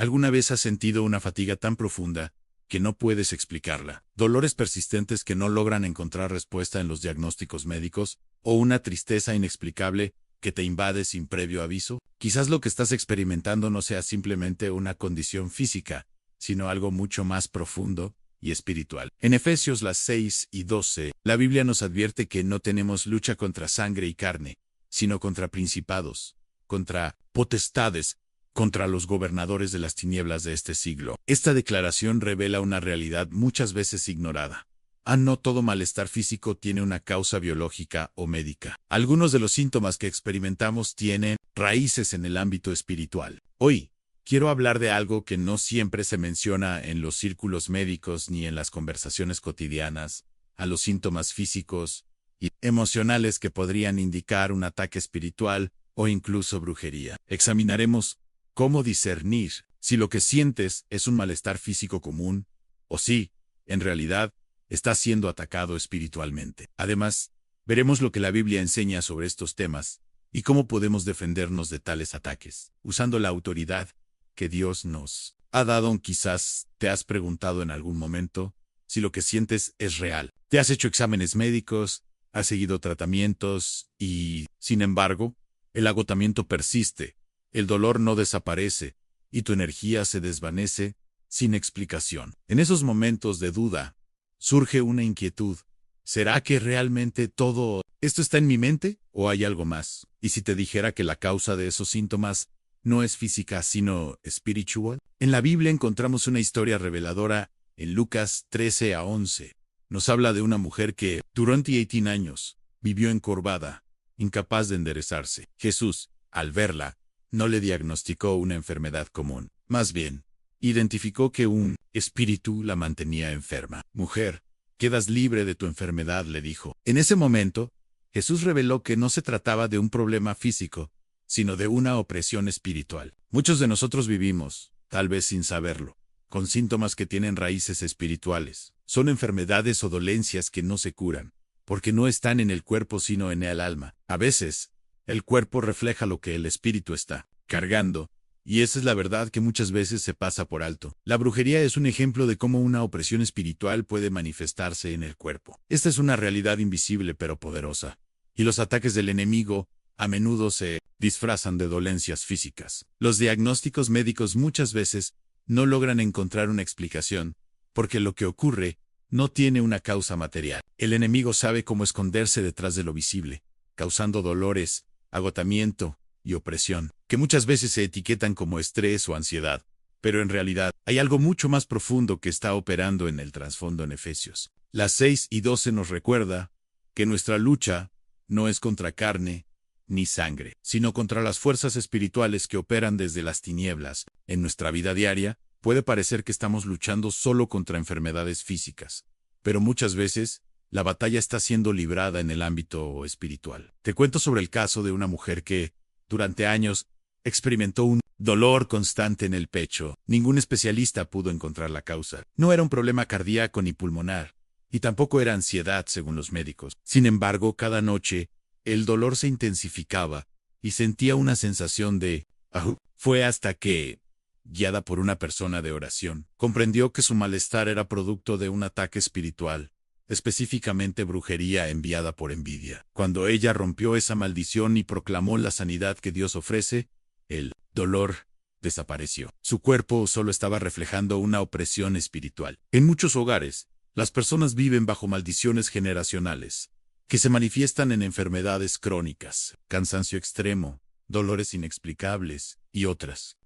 ¿Alguna vez has sentido una fatiga tan profunda que no puedes explicarla? ¿Dolores persistentes que no logran encontrar respuesta en los diagnósticos médicos? ¿O una tristeza inexplicable que te invade sin previo aviso? Quizás lo que estás experimentando no sea simplemente una condición física, sino algo mucho más profundo y espiritual. En Efesios 6:12, la Biblia nos advierte que no tenemos lucha contra sangre y carne, sino contra principados, contra potestades, contra los gobernadores de las tinieblas de este siglo. Esta declaración revela una realidad muchas veces ignorada. No todo malestar físico tiene una causa biológica o médica. Algunos de los síntomas que experimentamos tienen raíces en el ámbito espiritual. Hoy, quiero hablar de algo que no siempre se menciona en los círculos médicos ni en las conversaciones cotidianas, a los síntomas físicos y emocionales que podrían indicar un ataque espiritual o incluso brujería. Examinaremos cómo discernir si lo que sientes es un malestar físico común o si, en realidad, estás siendo atacado espiritualmente. Además, veremos lo que la Biblia enseña sobre estos temas y cómo podemos defendernos de tales ataques, usando la autoridad que Dios nos ha dado. Quizás te has preguntado en algún momento si lo que sientes es real. Te has hecho exámenes médicos, has seguido tratamientos y, sin embargo, el agotamiento persiste, el dolor no desaparece y tu energía se desvanece sin explicación. En esos momentos de duda, surge una inquietud. ¿Será que realmente todo esto está en mi mente o hay algo más? ¿Y si te dijera que la causa de esos síntomas no es física sino espiritual? En la Biblia encontramos una historia reveladora en Lucas 13:11. Nos habla de una mujer que, durante 18 años, vivió encorvada, incapaz de enderezarse. Jesús, al verla, no le diagnosticó una enfermedad común. Más bien, identificó que un espíritu la mantenía enferma. Mujer, quedas libre de tu enfermedad, le dijo. En ese momento, Jesús reveló que no se trataba de un problema físico, sino de una opresión espiritual. Muchos de nosotros vivimos, tal vez sin saberlo, con síntomas que tienen raíces espirituales. Son enfermedades o dolencias que no se curan, porque no están en el cuerpo sino en el alma. A veces, el cuerpo refleja lo que el espíritu está cargando, y esa es la verdad que muchas veces se pasa por alto. La brujería es un ejemplo de cómo una opresión espiritual puede manifestarse en el cuerpo. Esta es una realidad invisible pero poderosa, y los ataques del enemigo a menudo se disfrazan de dolencias físicas. Los diagnósticos médicos muchas veces no logran encontrar una explicación, porque lo que ocurre no tiene una causa material. El enemigo sabe cómo esconderse detrás de lo visible, causando dolores, agotamiento y opresión, que muchas veces se etiquetan como estrés o ansiedad. Pero en realidad, hay algo mucho más profundo que está operando en el trasfondo en Efesios. Las 6:12 nos recuerda que nuestra lucha no es contra carne ni sangre, sino contra las fuerzas espirituales que operan desde las tinieblas. En nuestra vida diaria, puede parecer que estamos luchando solo contra enfermedades físicas, pero muchas veces, la batalla está siendo librada en el ámbito espiritual. Te cuento sobre el caso de una mujer que, durante años, experimentó un dolor constante en el pecho. Ningún especialista pudo encontrar la causa. No era un problema cardíaco ni pulmonar, y tampoco era ansiedad según los médicos. Sin embargo, cada noche, el dolor se intensificaba y sentía una sensación de "ajú". Fue hasta que, guiada por una persona de oración, comprendió que su malestar era producto de un ataque espiritual, específicamente brujería enviada por envidia. Cuando ella rompió esa maldición y proclamó la sanidad que Dios ofrece, el dolor desapareció. Su cuerpo solo estaba reflejando una opresión espiritual. En muchos hogares, las personas viven bajo maldiciones generacionales, que se manifiestan en enfermedades crónicas, cansancio extremo, dolores inexplicables y otras.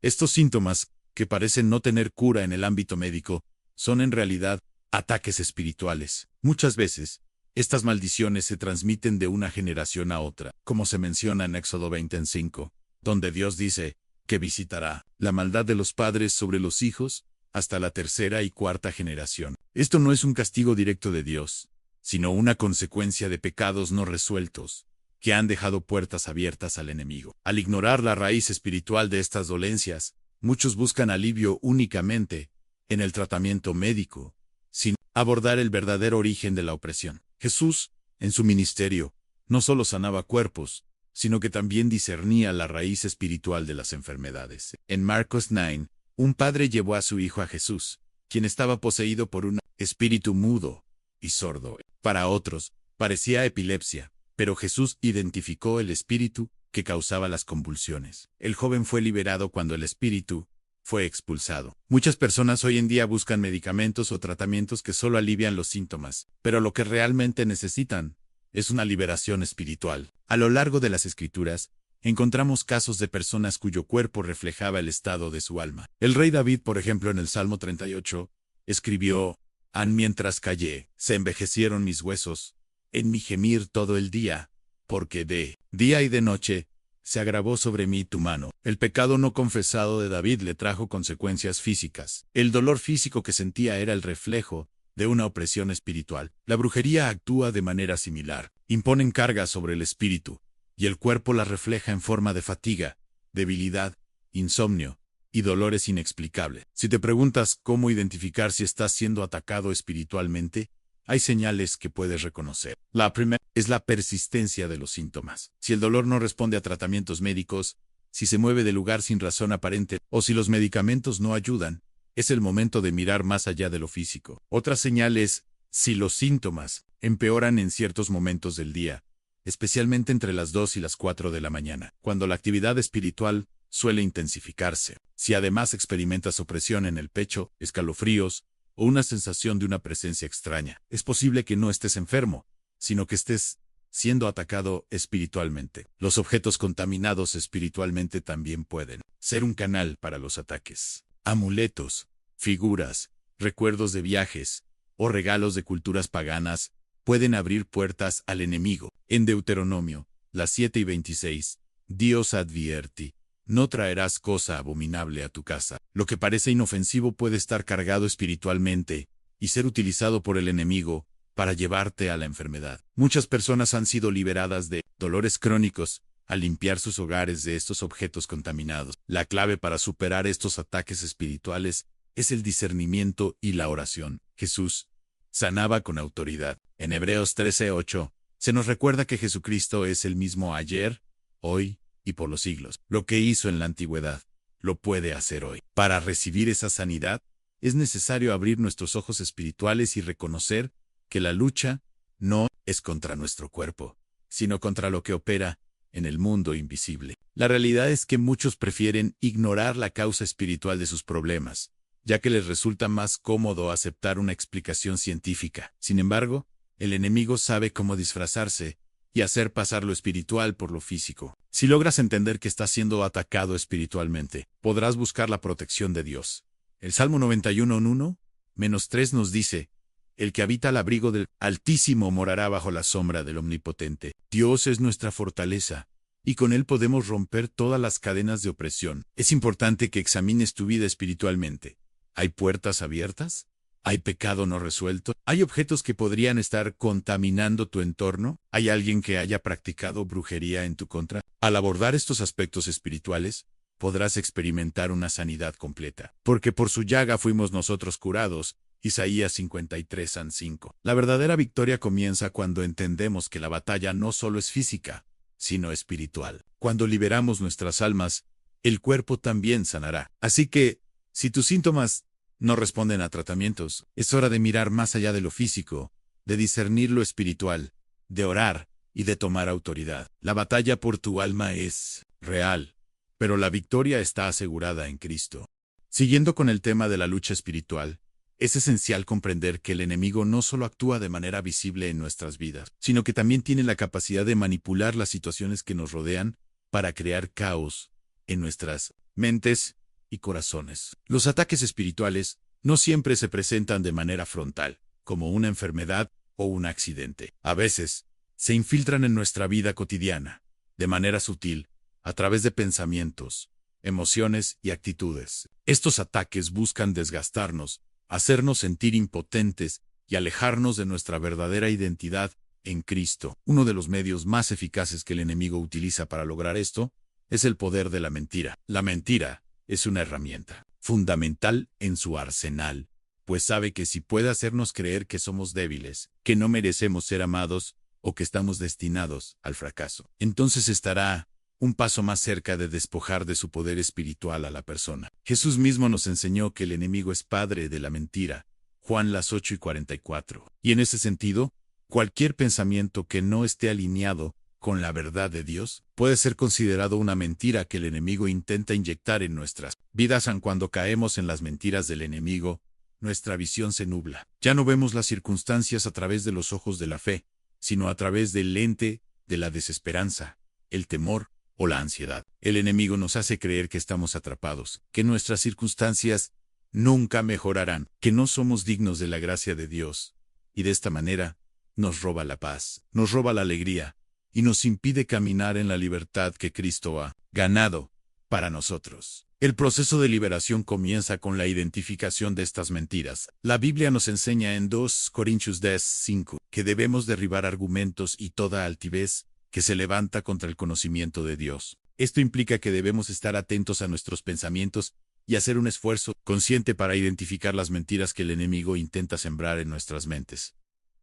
Estos síntomas, que parecen no tener cura en el ámbito médico, son en realidad ataques espirituales. Muchas veces, estas maldiciones se transmiten de una generación a otra, como se menciona en Éxodo 20:5, donde Dios dice que visitará la maldad de los padres sobre los hijos hasta la tercera y cuarta generación. Esto no es un castigo directo de Dios, sino una consecuencia de pecados no resueltos, que han dejado puertas abiertas al enemigo. Al ignorar la raíz espiritual de estas dolencias, muchos buscan alivio únicamente en el tratamiento médico, sin abordar el verdadero origen de la opresión. Jesús, en su ministerio, no solo sanaba cuerpos, sino que también discernía la raíz espiritual de las enfermedades. En Marcos 9, un padre llevó a su hijo a Jesús, quien estaba poseído por un espíritu mudo y sordo. Para otros, parecía epilepsia, pero Jesús identificó el espíritu que causaba las convulsiones. El joven fue liberado cuando el espíritu fue expulsado. Muchas personas hoy en día buscan medicamentos o tratamientos que solo alivian los síntomas, pero lo que realmente necesitan es una liberación espiritual. A lo largo de las Escrituras, encontramos casos de personas cuyo cuerpo reflejaba el estado de su alma. El rey David, por ejemplo, en el Salmo 38, escribió: mientras callé, se envejecieron mis huesos, en mi gemir todo el día, porque de día y de noche se agravó sobre mí tu mano. El pecado no confesado de David le trajo consecuencias físicas. El dolor físico que sentía era el reflejo de una opresión espiritual. La brujería actúa de manera similar. Imponen cargas sobre el espíritu, y el cuerpo las refleja en forma de fatiga, debilidad, insomnio y dolores inexplicables. Si te preguntas cómo identificar si estás siendo atacado espiritualmente, hay señales que puedes reconocer. La primera es la persistencia de los síntomas. Si el dolor no responde a tratamientos médicos, si se mueve de lugar sin razón aparente, o si los medicamentos no ayudan, es el momento de mirar más allá de lo físico. Otra señal es si los síntomas empeoran en ciertos momentos del día, especialmente entre las 2 y las 4 de la mañana, cuando la actividad espiritual suele intensificarse. Si además experimentas opresión en el pecho, escalofríos, o una sensación de una presencia extraña, es posible que no estés enfermo, sino que estés siendo atacado espiritualmente. Los objetos contaminados espiritualmente también pueden ser un canal para los ataques. Amuletos, figuras, recuerdos de viajes o regalos de culturas paganas pueden abrir puertas al enemigo. En Deuteronomio, las 7:26, Dios advierte: no traerás cosa abominable a tu casa. Lo que parece inofensivo puede estar cargado espiritualmente y ser utilizado por el enemigo para llevarte a la enfermedad. Muchas personas han sido liberadas de dolores crónicos al limpiar sus hogares de estos objetos contaminados. La clave para superar estos ataques espirituales es el discernimiento y la oración. Jesús sanaba con autoridad. En Hebreos 13:8 se nos recuerda que Jesucristo es el mismo ayer, hoy y por los siglos. Lo que hizo en la antigüedad, lo puede hacer hoy. Para recibir esa sanidad, es necesario abrir nuestros ojos espirituales y reconocer que la lucha no es contra nuestro cuerpo, sino contra lo que opera en el mundo invisible. La realidad es que muchos prefieren ignorar la causa espiritual de sus problemas, ya que les resulta más cómodo aceptar una explicación científica. Sin embargo, el enemigo sabe cómo disfrazarse y hacer pasar lo espiritual por lo físico. Si logras entender que estás siendo atacado espiritualmente, podrás buscar la protección de Dios. El Salmo 91:1-3 nos dice: el que habita al abrigo del Altísimo morará bajo la sombra del Omnipotente. Dios es nuestra fortaleza, y con Él podemos romper todas las cadenas de opresión. Es importante que examines tu vida espiritualmente. ¿Hay puertas abiertas? ¿Hay pecado no resuelto? ¿Hay objetos que podrían estar contaminando tu entorno? ¿Hay alguien que haya practicado brujería en tu contra? Al abordar estos aspectos espirituales, podrás experimentar una sanidad completa. Porque por su llaga fuimos nosotros curados. Isaías 53:5. La verdadera victoria comienza cuando entendemos que la batalla no solo es física, sino espiritual. Cuando liberamos nuestras almas, el cuerpo también sanará. Así que, si tus síntomas no responden a tratamientos, es hora de mirar más allá de lo físico, de discernir lo espiritual, de orar y de tomar autoridad. La batalla por tu alma es real, pero la victoria está asegurada en Cristo. Siguiendo con el tema de la lucha espiritual, es esencial comprender que el enemigo no solo actúa de manera visible en nuestras vidas, sino que también tiene la capacidad de manipular las situaciones que nos rodean para crear caos en nuestras mentes y corazones. Los ataques espirituales no siempre se presentan de manera frontal, como una enfermedad o un accidente. A veces, se infiltran en nuestra vida cotidiana, de manera sutil, a través de pensamientos, emociones y actitudes. Estos ataques buscan desgastarnos, hacernos sentir impotentes y alejarnos de nuestra verdadera identidad en Cristo. Uno de los medios más eficaces que el enemigo utiliza para lograr esto es el poder de la mentira. La mentira es una herramienta fundamental en su arsenal, pues sabe que si puede hacernos creer que somos débiles, que no merecemos ser amados o que estamos destinados al fracaso. Entonces estará un paso más cerca de despojar de su poder espiritual a la persona. Jesús mismo nos enseñó que el enemigo es padre de la mentira, Juan 8:44. Y en ese sentido, cualquier pensamiento que no esté alineado con la verdad de Dios puede ser considerado una mentira que el enemigo intenta inyectar en nuestras vidas. Cuando caemos en las mentiras del enemigo, nuestra visión se nubla. Ya no vemos las circunstancias a través de los ojos de la fe, sino a través del lente de la desesperanza, el temor o la ansiedad. El enemigo nos hace creer que estamos atrapados, que nuestras circunstancias nunca mejorarán, que no somos dignos de la gracia de Dios, y de esta manera nos roba la paz, nos roba la alegría, y nos impide caminar en la libertad que Cristo ha ganado para nosotros. El proceso de liberación comienza con la identificación de estas mentiras. La Biblia nos enseña en 2 Corintios 10:5 que debemos derribar argumentos y toda altivez que se levanta contra el conocimiento de Dios. Esto implica que debemos estar atentos a nuestros pensamientos y hacer un esfuerzo consciente para identificar las mentiras que el enemigo intenta sembrar en nuestras mentes.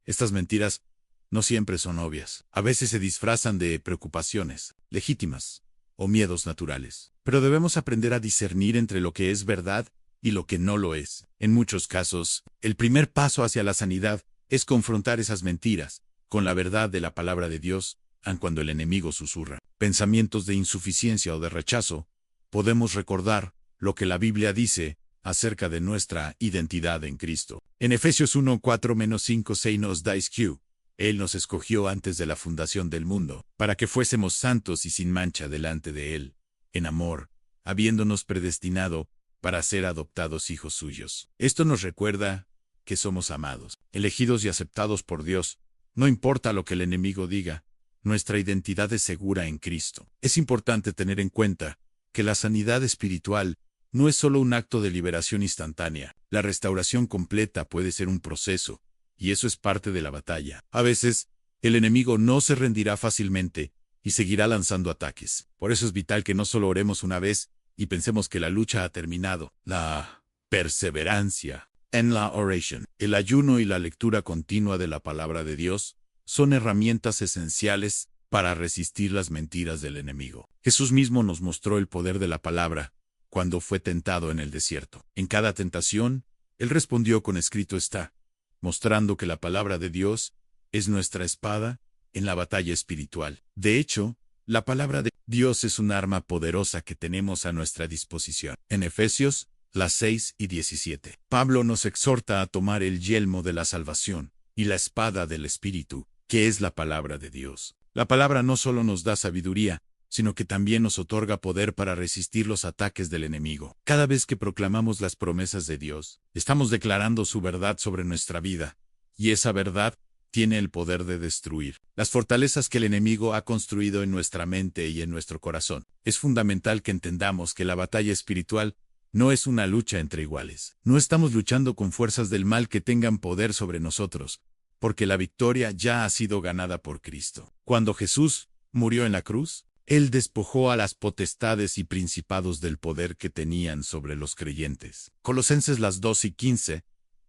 Estas mentiras no siempre son obvias. A veces se disfrazan de preocupaciones legítimas o miedos naturales. Pero debemos aprender a discernir entre lo que es verdad y lo que no lo es. En muchos casos, el primer paso hacia la sanidad es confrontar esas mentiras con la verdad de la palabra de Dios. Cuando el enemigo susurra pensamientos de insuficiencia o de rechazo, podemos recordar lo que la Biblia dice acerca de nuestra identidad en Cristo. En Efesios 1:4-5-6 nos da que Él nos escogió antes de la fundación del mundo, para que fuésemos santos y sin mancha delante de Él, en amor, habiéndonos predestinado para ser adoptados hijos suyos. Esto nos recuerda que somos amados, elegidos y aceptados por Dios. No importa lo que el enemigo diga, nuestra identidad es segura en Cristo. Es importante tener en cuenta que la sanidad espiritual no es solo un acto de liberación instantánea. La restauración completa puede ser un proceso, y eso es parte de la batalla. A veces, el enemigo no se rendirá fácilmente y seguirá lanzando ataques. Por eso es vital que no solo oremos una vez y pensemos que la lucha ha terminado. La perseverancia en la oración, el ayuno y la lectura continua de la palabra de Dios son herramientas esenciales para resistir las mentiras del enemigo. Jesús mismo nos mostró el poder de la palabra cuando fue tentado en el desierto. En cada tentación, Él respondió con escrito está, mostrando que la palabra de Dios es nuestra espada en la batalla espiritual. De hecho, la palabra de Dios es un arma poderosa que tenemos a nuestra disposición. En Efesios 6:17, Pablo nos exhorta a tomar el yelmo de la salvación y la espada del Espíritu, que es la palabra de Dios. La palabra no solo nos da sabiduría, sino que también nos otorga poder para resistir los ataques del enemigo. Cada vez que proclamamos las promesas de Dios, estamos declarando su verdad sobre nuestra vida, y esa verdad tiene el poder de destruir las fortalezas que el enemigo ha construido en nuestra mente y en nuestro corazón. Es fundamental que entendamos que la batalla espiritual no es una lucha entre iguales. No estamos luchando con fuerzas del mal que tengan poder sobre nosotros, porque la victoria ya ha sido ganada por Cristo. Cuando Jesús murió en la cruz, Él despojó a las potestades y principados del poder que tenían sobre los creyentes. Colosenses 2:15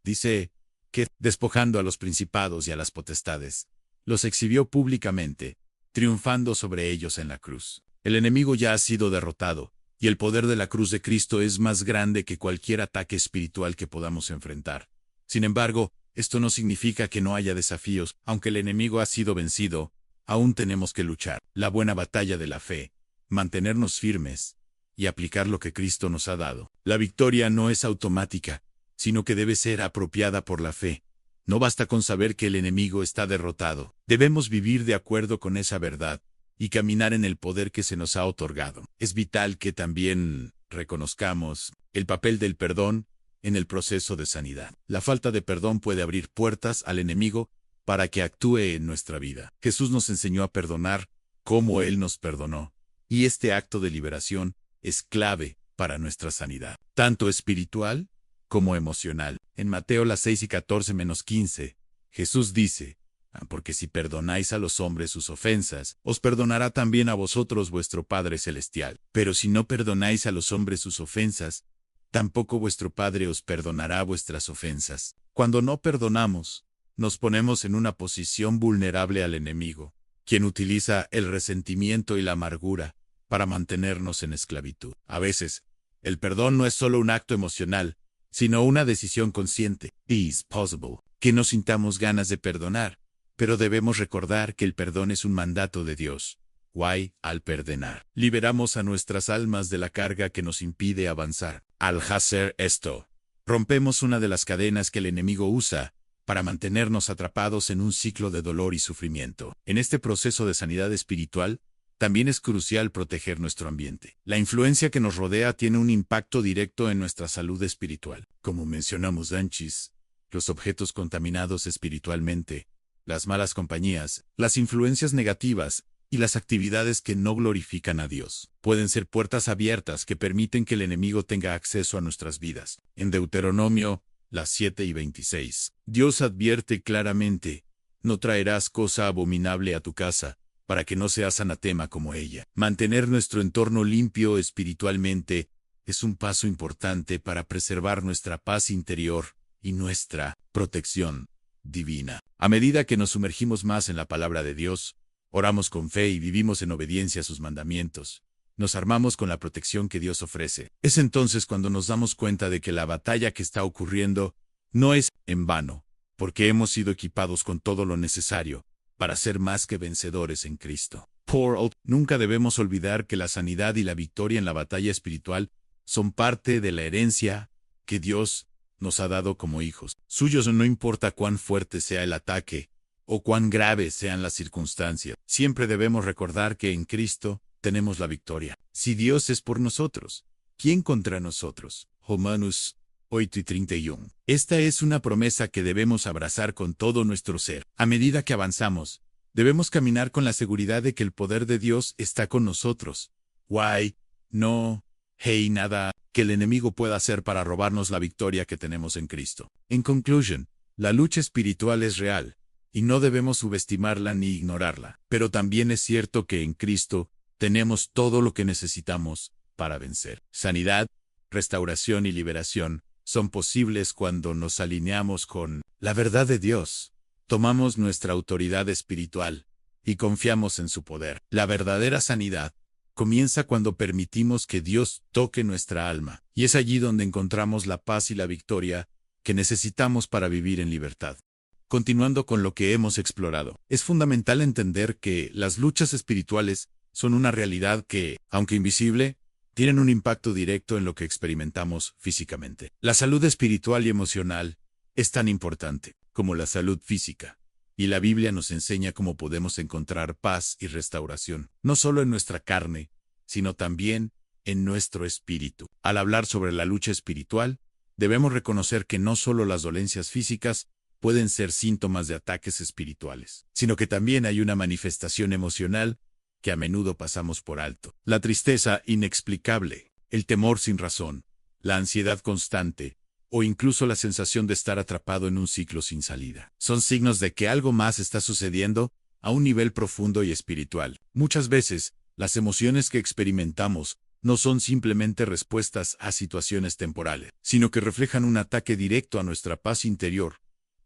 dice que, despojando a los principados y a las potestades, los exhibió públicamente, triunfando sobre ellos en la cruz. El enemigo ya ha sido derrotado, y el poder de la cruz de Cristo es más grande que cualquier ataque espiritual que podamos enfrentar. Sin embargo, esto no significa que no haya desafíos. Aunque el enemigo ha sido vencido, aún tenemos que luchar la buena batalla de la fe, mantenernos firmes y aplicar lo que Cristo nos ha dado. La victoria no es automática, sino que debe ser apropiada por la fe. No basta con saber que el enemigo está derrotado. Debemos vivir de acuerdo con esa verdad y caminar en el poder que se nos ha otorgado. Es vital que también reconozcamos el papel del perdón en el proceso de sanidad. La falta de perdón puede abrir puertas al enemigo para que actúe en nuestra vida. Jesús nos enseñó a perdonar como Él nos perdonó, y este acto de liberación es clave para nuestra sanidad, tanto espiritual como emocional. En Mateo 6:14-15, Jesús dice, porque si perdonáis a los hombres sus ofensas, os perdonará también a vosotros vuestro Padre Celestial. Pero si no perdonáis a los hombres sus ofensas, tampoco vuestro Padre os perdonará vuestras ofensas. Cuando no perdonamos, nos ponemos en una posición vulnerable al enemigo, quien utiliza el resentimiento y la amargura para mantenernos en esclavitud. A veces, el perdón no es solo un acto emocional, sino una decisión consciente. It's possible que no sintamos ganas de perdonar, pero debemos recordar que el perdón es un mandato de Dios. Why, al perdonar, liberamos a nuestras almas de la carga que nos impide avanzar. Al hacer esto, rompemos una de las cadenas que el enemigo usa para mantenernos atrapados en un ciclo de dolor y sufrimiento. En este proceso de sanidad espiritual, también es crucial proteger nuestro ambiente. La influencia que nos rodea tiene un impacto directo en nuestra salud espiritual. Como mencionamos antes, los objetos contaminados espiritualmente, las malas compañías, las influencias negativas y las actividades que no glorifican a Dios pueden ser puertas abiertas que permiten que el enemigo tenga acceso a nuestras vidas. En Deuteronomio, las 7:26, Dios advierte claramente: no traerás cosa abominable a tu casa, para que no seas anatema como ella. Mantener nuestro entorno limpio espiritualmente es un paso importante para preservar nuestra paz interior y nuestra protección divina. A medida que nos sumergimos más en la palabra de Dios, oramos con fe y vivimos en obediencia a sus mandamientos, nos armamos con la protección que Dios ofrece. Es entonces cuando nos damos cuenta de que la batalla que está ocurriendo no es en vano, porque hemos sido equipados con todo lo necesario para ser más que vencedores en Cristo. Nunca debemos olvidar que la sanidad y la victoria en la batalla espiritual son parte de la herencia que Dios nos ha dado como hijos suyos. No importa cuán fuerte sea el ataque o cuán graves sean las circunstancias, siempre debemos recordar que en Cristo tenemos la victoria. Si Dios es por nosotros, ¿quién contra nosotros? Romanos 8:31. Esta es una promesa que debemos abrazar con todo nuestro ser. A medida que avanzamos, debemos caminar con la seguridad de que el poder de Dios está con nosotros. No hay nada que el enemigo pueda hacer para robarnos la victoria que tenemos en Cristo. En conclusión, la lucha espiritual es real, y no debemos subestimarla ni ignorarla. Pero también es cierto que en Cristo tenemos todo lo que necesitamos para vencer. Sanidad, restauración y liberación son posibles cuando nos alineamos con la verdad de Dios, tomamos nuestra autoridad espiritual y confiamos en su poder. La verdadera sanidad comienza cuando permitimos que Dios toque nuestra alma, y es allí donde encontramos la paz y la victoria que necesitamos para vivir en libertad. Continuando con lo que hemos explorado, es fundamental entender que las luchas espirituales son una realidad que, aunque invisible, tienen un impacto directo en lo que experimentamos físicamente. La salud espiritual y emocional es tan importante como la salud física, y la Biblia nos enseña cómo podemos encontrar paz y restauración, no solo en nuestra carne, sino también en nuestro espíritu. Al hablar sobre la lucha espiritual, debemos reconocer que no solo las dolencias físicas pueden ser síntomas de ataques espirituales, sino que también hay una manifestación emocional que a menudo pasamos por alto. La tristeza inexplicable, el temor sin razón, la ansiedad constante, o incluso la sensación de estar atrapado en un ciclo sin salida, son signos de que algo más está sucediendo a un nivel profundo y espiritual. Muchas veces, las emociones que experimentamos no son simplemente respuestas a situaciones temporales, sino que reflejan un ataque directo a nuestra paz interior,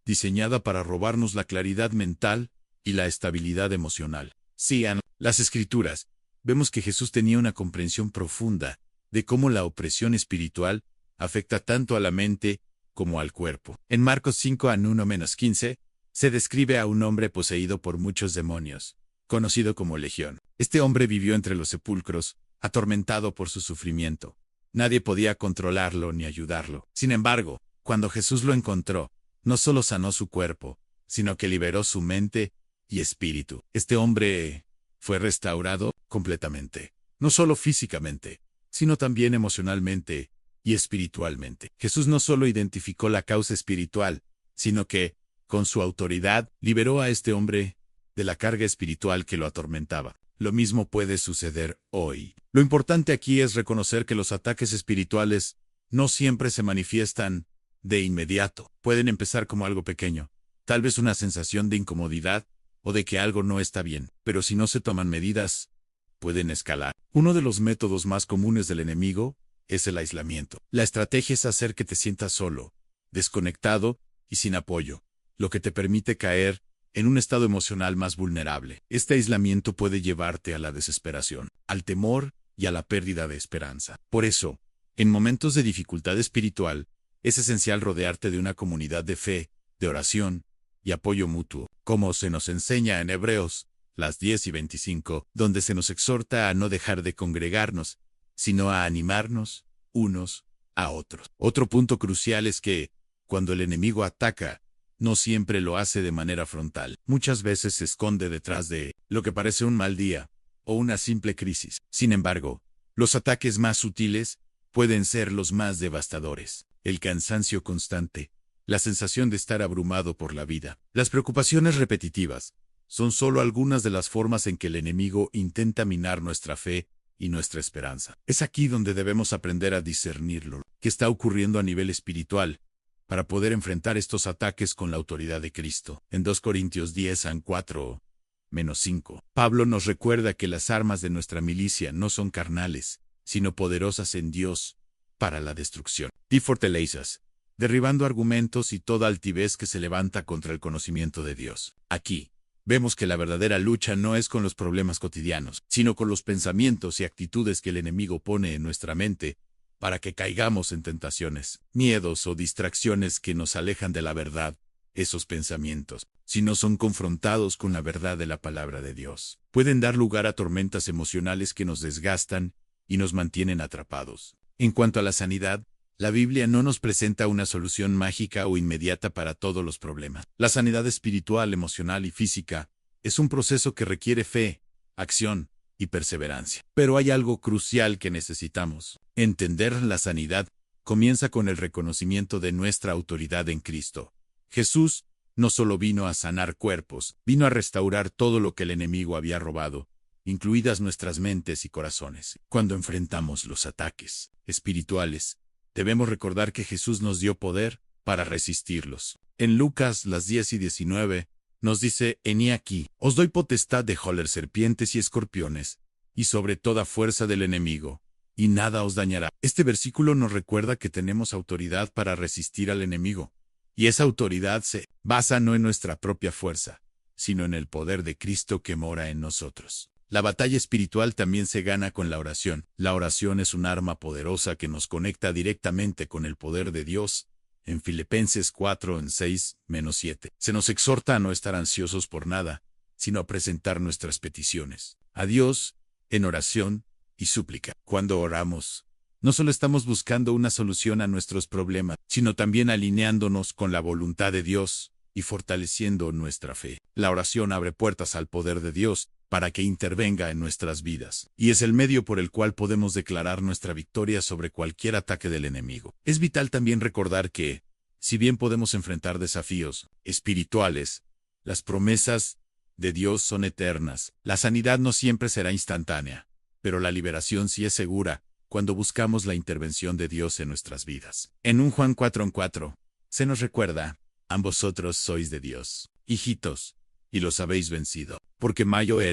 diseñada para robarnos la claridad mental y la estabilidad emocional. En las Escrituras, vemos que Jesús tenía una comprensión profunda de cómo la opresión espiritual afecta tanto a la mente como al cuerpo. En Marcos 5:1-15, se describe a un hombre poseído por muchos demonios, conocido como Legión. Este hombre vivió entre los sepulcros, atormentado por su sufrimiento. Nadie podía controlarlo ni ayudarlo. Sin embargo, cuando Jesús lo encontró, no solo sanó su cuerpo, sino que liberó su mente y espíritu. Este hombre fue restaurado completamente, no solo físicamente, sino también emocionalmente y espiritualmente. Jesús no solo identificó la causa espiritual, sino que, con su autoridad, liberó a este hombre de la carga espiritual que lo atormentaba. Lo mismo puede suceder hoy. Lo importante aquí es reconocer que los ataques espirituales no siempre se manifiestan de inmediato. Pueden empezar como algo pequeño, tal vez una sensación de incomodidad o de que algo no está bien, pero si no se toman medidas, pueden escalar. Uno de los métodos más comunes del enemigo es el aislamiento. La estrategia es hacer que te sientas solo, desconectado y sin apoyo. lo que te permite caer en un estado emocional más vulnerable. Este aislamiento puede llevarte a la desesperación, al temor y a la pérdida de esperanza. Por eso, en momentos de dificultad espiritual, es esencial rodearte de una comunidad de fe, de oración y apoyo mutuo, como se nos enseña en Hebreos, las 10:25, donde se nos exhorta a no dejar de congregarnos, sino a animarnos unos a otros. Otro punto crucial es que, cuando el enemigo ataca, no siempre lo hace de manera frontal. Muchas veces se esconde detrás de lo que parece un mal día o una simple crisis. Sin embargo, los ataques más sutiles pueden ser los más devastadores. El cansancio constante, la sensación de estar abrumado por la vida, las preocupaciones repetitivas, son solo algunas de las formas en que el enemigo intenta minar nuestra fe y nuestra esperanza. Es aquí donde debemos aprender a discernir lo que está ocurriendo a nivel espiritual, para poder enfrentar estos ataques con la autoridad de Cristo. En 2 Corintios 10:4-5, Pablo nos recuerda que las armas de nuestra milicia no son carnales, sino poderosas en Dios para la destrucción y fortalezas, derribando argumentos y toda altivez que se levanta contra el conocimiento de Dios. Aquí vemos que la verdadera lucha no es con los problemas cotidianos, sino con los pensamientos y actitudes que el enemigo pone en nuestra mente para que caigamos en tentaciones, miedos o distracciones que nos alejan de la verdad. Esos pensamientos, si no son confrontados con la verdad de la palabra de Dios, pueden dar lugar a tormentas emocionales que nos desgastan y nos mantienen atrapados. En cuanto a la sanidad, la Biblia no nos presenta una solución mágica o inmediata para todos los problemas. La sanidad espiritual, emocional y física es un proceso que requiere fe, acción y perseverancia. Pero hay algo crucial que necesitamos. Entender la sanidad comienza con el reconocimiento de nuestra autoridad en Cristo. Jesús no solo vino a sanar cuerpos, vino a restaurar todo lo que el enemigo había robado, incluidas nuestras mentes y corazones. Cuando enfrentamos los ataques espirituales, debemos recordar que Jesús nos dio poder para resistirlos. En Lucas las 10:19 nos dice: «Hení aquí, os doy potestad de holer serpientes y escorpiones, y sobre toda fuerza del enemigo, y nada os dañará». Este versículo nos recuerda que tenemos autoridad para resistir al enemigo, y esa autoridad se basa no en nuestra propia fuerza, sino en el poder de Cristo que mora en nosotros. La batalla espiritual también se gana con la oración. La oración es un arma poderosa que nos conecta directamente con el poder de Dios. En Filipenses 4:6-7, se nos exhorta a no estar ansiosos por nada, sino a presentar nuestras peticiones a Dios en oración y súplica. Cuando oramos, no solo estamos buscando una solución a nuestros problemas, sino también alineándonos con la voluntad de Dios y fortaleciendo nuestra fe. La oración abre puertas al poder de Dios para que intervenga en nuestras vidas, y es el medio por el cual podemos declarar nuestra victoria sobre cualquier ataque del enemigo. Es vital también recordar que, si bien podemos enfrentar desafíos espirituales, las promesas de Dios son eternas. La sanidad no siempre será instantánea, pero la liberación sí es segura cuando buscamos la intervención de Dios en nuestras vidas. En 1 Juan 4:4, se nos recuerda: «Vosotros sois de Dios, hijitos, y los habéis vencido, porque mayor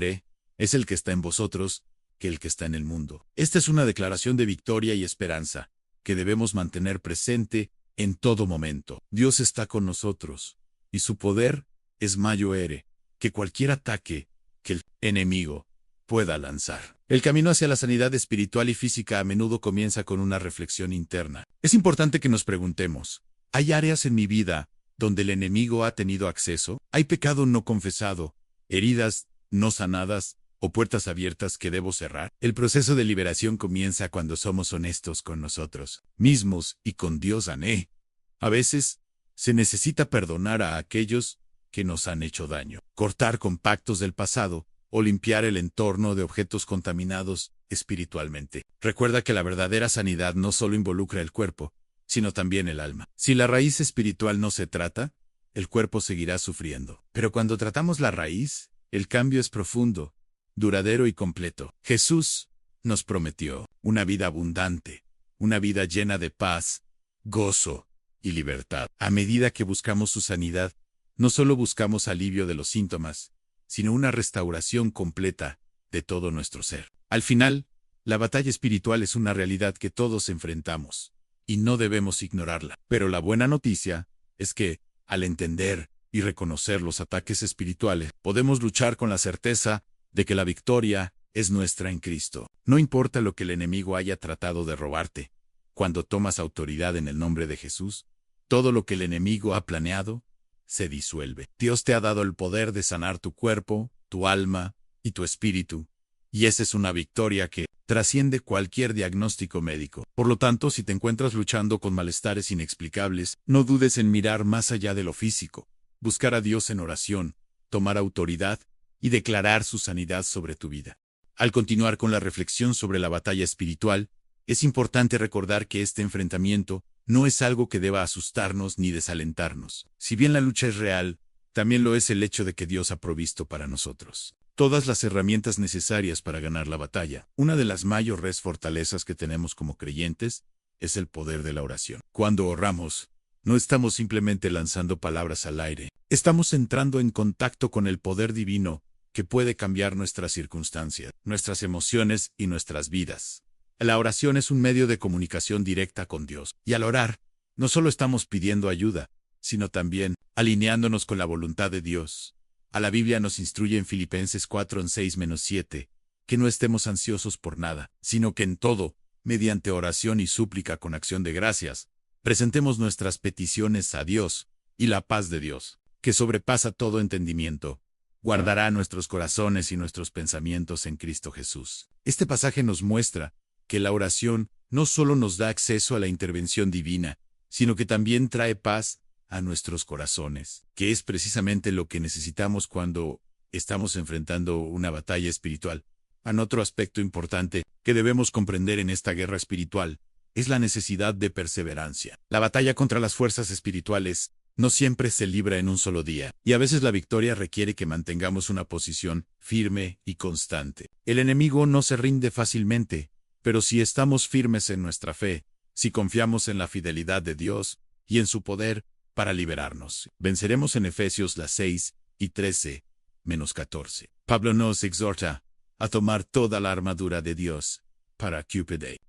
es el que está en vosotros que el que está en el mundo». Esta es una declaración de victoria y esperanza que debemos mantener presente en todo momento. Dios está con nosotros, y su poder es mayor que cualquier ataque que el enemigo pueda lanzar. El camino hacia la sanidad espiritual y física a menudo comienza con una reflexión interna. Es importante que nos preguntemos: ¿hay áreas en mi vida donde el enemigo ha tenido acceso? ¿Hay pecado no confesado, heridas no sanadas o puertas abiertas que debo cerrar? El proceso de liberación comienza cuando somos honestos con nosotros mismos y con Dios. A veces, se necesita perdonar a aquellos que nos han hecho daño, cortar con pactos del pasado o limpiar el entorno de objetos contaminados espiritualmente. Recuerda que la verdadera sanidad no solo involucra el cuerpo, sino también el alma. Si la raíz espiritual no se trata, el cuerpo seguirá sufriendo. Pero cuando tratamos la raíz, el cambio es profundo, duradero y completo. Jesús nos prometió una vida abundante, una vida llena de paz, gozo y libertad. A medida que buscamos su sanidad, no solo buscamos alivio de los síntomas, sino una restauración completa de todo nuestro ser. Al final, la batalla espiritual es una realidad que todos enfrentamos, y no debemos ignorarla. Pero la buena noticia es que, al entender y reconocer los ataques espirituales, podemos luchar con la certeza de que la victoria es nuestra en Cristo. No importa lo que el enemigo haya tratado de robarte, cuando tomas autoridad en el nombre de Jesús, todo lo que el enemigo ha planeado se disuelve. Dios te ha dado el poder de sanar tu cuerpo, tu alma y tu espíritu, y esa es una victoria que trasciende cualquier diagnóstico médico. Por lo tanto, si te encuentras luchando con malestares inexplicables, no dudes en mirar más allá de lo físico, buscar a Dios en oración, tomar autoridad y declarar su sanidad sobre tu vida. Al continuar con la reflexión sobre la batalla espiritual, es importante recordar que este enfrentamiento no es algo que deba asustarnos ni desalentarnos. Si bien la lucha es real, también lo es el hecho de que Dios ha provisto para nosotros todas las herramientas necesarias para ganar la batalla. Una de las mayores fortalezas que tenemos como creyentes es el poder de la oración. Cuando oramos, no estamos simplemente lanzando palabras al aire. Estamos entrando en contacto con el poder divino que puede cambiar nuestras circunstancias, nuestras emociones y nuestras vidas. La oración es un medio de comunicación directa con Dios. Y al orar, no solo estamos pidiendo ayuda, sino también alineándonos con la voluntad de Dios. A la Biblia nos instruye en Filipenses 4:6-7, que no estemos ansiosos por nada, sino que en todo, mediante oración y súplica con acción de gracias, presentemos nuestras peticiones a Dios, y la paz de Dios, que sobrepasa todo entendimiento, guardará nuestros corazones y nuestros pensamientos en Cristo Jesús. Este pasaje nos muestra que la oración no solo nos da acceso a la intervención divina, sino que también trae paz a nuestros corazones, que es precisamente lo que necesitamos cuando estamos enfrentando una batalla espiritual. Otro aspecto importante que debemos comprender en esta guerra espiritual es la necesidad de perseverancia. La batalla contra las fuerzas espirituales no siempre se libra en un solo día, y a veces la victoria requiere que mantengamos una posición firme y constante. El enemigo no se rinde fácilmente, pero si estamos firmes en nuestra fe, si confiamos en la fidelidad de Dios y en su poder para liberarnos, venceremos. En Efesios 6:13-14. Pablo nos exhorta a tomar toda la armadura de Dios para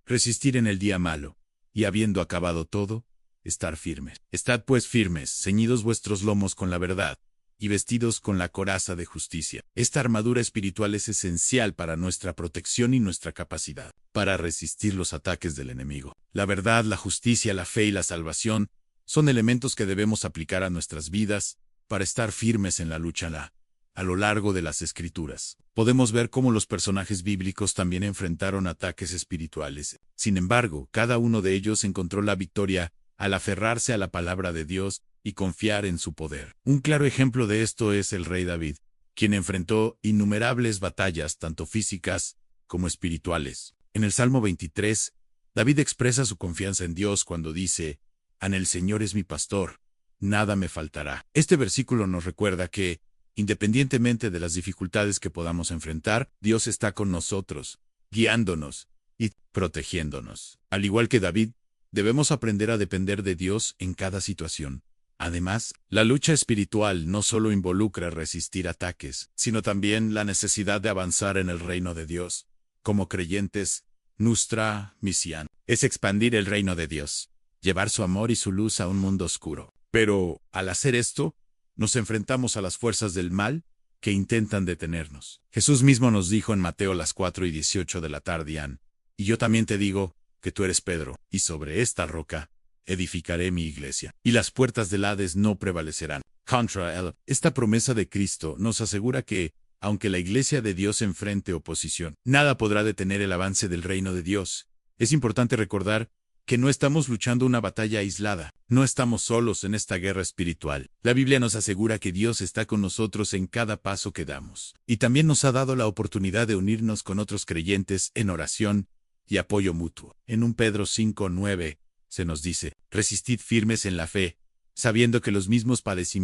resistir en el día malo, y habiendo acabado todo, estar firmes. Estad pues firmes, ceñidos vuestros lomos con la verdad, y vestidos con la coraza de justicia. Esta armadura espiritual es esencial para nuestra protección y nuestra capacidad para resistir los ataques del enemigo. La verdad, la justicia, la fe y la salvación son elementos que debemos aplicar a nuestras vidas para estar firmes en la lucha a lo largo de las Escrituras. Podemos ver cómo los personajes bíblicos también enfrentaron ataques espirituales. Sin embargo, cada uno de ellos encontró la victoria al aferrarse a la palabra de Dios y confiar en su poder. Un claro ejemplo de esto es el rey David, quien enfrentó innumerables batallas, tanto físicas como espirituales. En el Salmo 23, David expresa su confianza en Dios cuando dice: «El Señor es mi pastor, nada me faltará». Este versículo nos recuerda que, independientemente de las dificultades que podamos enfrentar, Dios está con nosotros, guiándonos y protegiéndonos. Al igual que David, debemos aprender a depender de Dios en cada situación. Además, la lucha espiritual no solo involucra resistir ataques, sino también la necesidad de avanzar en el reino de Dios. Como creyentes, nuestra misión es expandir el reino de Dios, llevar su amor y su luz a un mundo oscuro. Pero, al hacer esto, nos enfrentamos a las fuerzas del mal que intentan detenernos. Jesús mismo nos dijo en Mateo 4:18 de la tarde: «Y yo también te digo que tú eres Pedro, y sobre esta roca edificaré mi iglesia, y las puertas del Hades no prevalecerán». Contra él, esta promesa de Cristo nos asegura que, aunque la iglesia de Dios enfrente oposición, nada podrá detener el avance del reino de Dios. Es importante recordar que no estamos luchando una batalla aislada, no estamos solos en esta guerra espiritual. La Biblia nos asegura que Dios está con nosotros en cada paso que damos, y también nos ha dado la oportunidad de unirnos con otros creyentes en oración y apoyo mutuo. En 1 Pedro 5:9 se nos dice: «Resistid firmes en la fe, sabiendo que los mismos padecimientos